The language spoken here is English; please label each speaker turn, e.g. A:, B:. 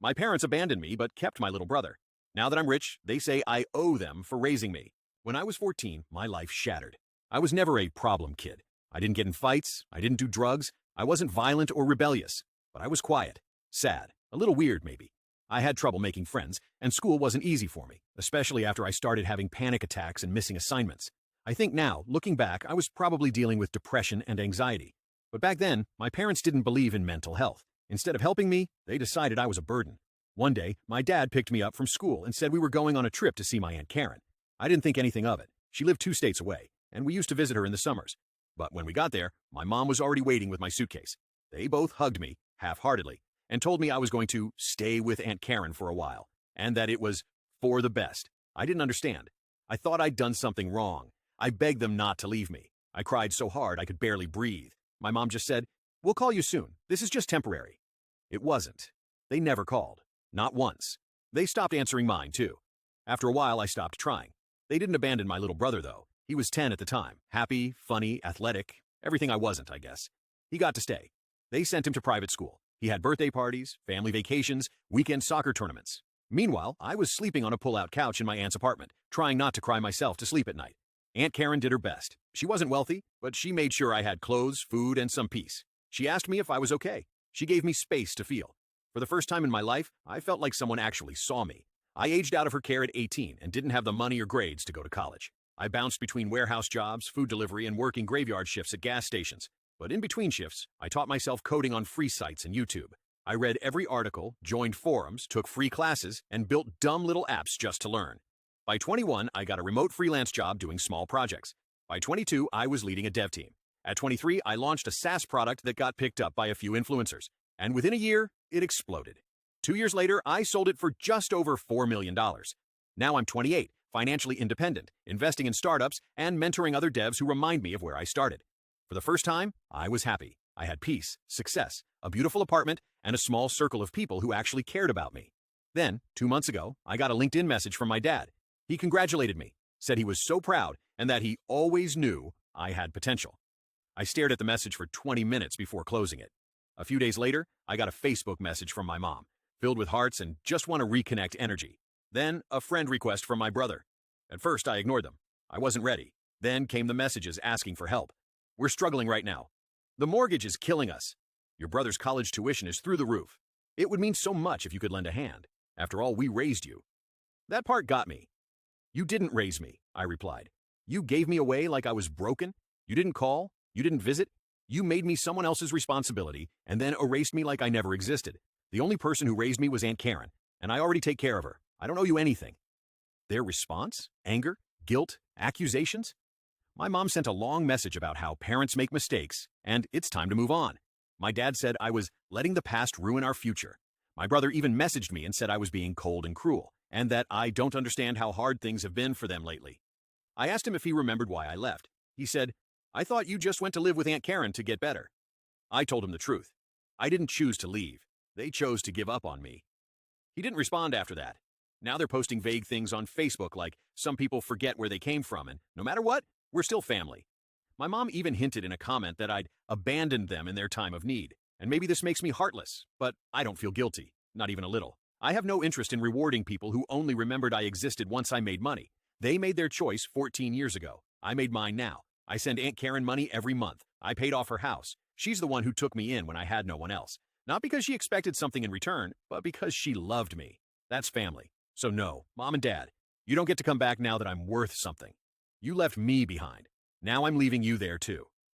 A: My parents abandoned me but kept my little brother. Now that I'm rich, they say I owe them for raising me. When I was 14, my life shattered. I was never a problem kid. I didn't get in fights, I didn't do drugs, I wasn't violent or rebellious, but I was quiet, sad, a little weird maybe. I had trouble making friends, and school wasn't easy for me, especially after I started having panic attacks and missing assignments. I think now, looking back, I was probably dealing with depression and anxiety. But back then, my parents didn't believe in mental health. Instead of helping me, they decided I was a burden. One day, my dad picked me up from school and said we were going on a trip to see my Aunt Karen. I didn't think anything of it. She lived 2 states away, and we used to visit her in the summers. But when we got there, my mom was already waiting with my suitcase. They both hugged me, half-heartedly, and told me I was going to stay with Aunt Karen for a while, and that it was for the best. I didn't understand. I thought I'd done something wrong. I begged them not to leave me. I cried so hard I could barely breathe. My mom just said, "We'll call you soon. This is just temporary." It wasn't. They never called. Not once. They stopped answering mine, too. After a while, I stopped trying. They didn't abandon my little brother, though. He was 10 at the time. Happy, funny, athletic. Everything I wasn't, I guess. He got to stay. They sent him to private school. He had birthday parties, family vacations, weekend soccer tournaments. Meanwhile, I was sleeping on a pull-out couch in my aunt's apartment, trying not to cry myself to sleep at night. Aunt Karen did her best. She wasn't wealthy, but she made sure I had clothes, food, and some peace. She asked me if I was okay. She gave me space to feel. For the first time in my life, I felt like someone actually saw me. I aged out of her care at 18 and didn't have the money or grades to go to college. I bounced between warehouse jobs, food delivery, and working graveyard shifts at gas stations. But in between shifts, I taught myself coding on free sites and YouTube. I read every article, joined forums, took free classes, and built dumb little apps just to learn. By 21, I got a remote freelance job doing small projects. By 22, I was leading a dev team. At 23, I launched a SaaS product that got picked up by a few influencers. And within a year, it exploded. 2 years later, I sold it for just over $4 million. Now I'm 28, financially independent, investing in startups, and mentoring other devs who remind me of where I started. For the first time, I was happy. I had peace, success, a beautiful apartment, and a small circle of people who actually cared about me. Then, 2 months ago, I got a LinkedIn message from my dad. He congratulated me, said he was so proud, and that he always knew I had potential. I stared at the message for 20 minutes before closing it. A few days later, I got a Facebook message from my mom, filled with hearts and just want to reconnect energy. Then, a friend request from my brother. At first, I ignored them. I wasn't ready. Then came the messages asking for help. "We're struggling right now. The mortgage is killing us. Your brother's college tuition is through the roof. It would mean so much if you could lend a hand. After all, we raised you." That part got me. "You didn't raise me," I replied. "You gave me away like I was broken. You didn't call. You didn't visit. You made me someone else's responsibility and then erased me like I never existed. The only person who raised me was Aunt Karen, and I already take care of her. I don't owe you anything." Their response? Anger? Guilt? Accusations? My mom sent a long message about how parents make mistakes, and it's time to move on. My dad said I was letting the past ruin our future. My brother even messaged me and said I was being cold and cruel, and that I don't understand how hard things have been for them lately. I asked him if he remembered why I left. He said, "I thought you just went to live with Aunt Karen to get better." I told him the truth. I didn't choose to leave. They chose to give up on me. He didn't respond after that. Now they're posting vague things on Facebook like some people forget where they came from, and no matter what, we're still family. My mom even hinted in a comment that I'd abandoned them in their time of need. And maybe this makes me heartless, but I don't feel guilty, not even a little. I have no interest in rewarding people who only remembered I existed once I made money. They made their choice 14 years ago. I made mine now. I send Aunt Karen money every month. I paid off her house. She's the one who took me in when I had no one else. Not because she expected something in return, but because she loved me. That's family. So no, Mom and Dad, you don't get to come back now that I'm worth something. You left me behind. Now I'm leaving you there too.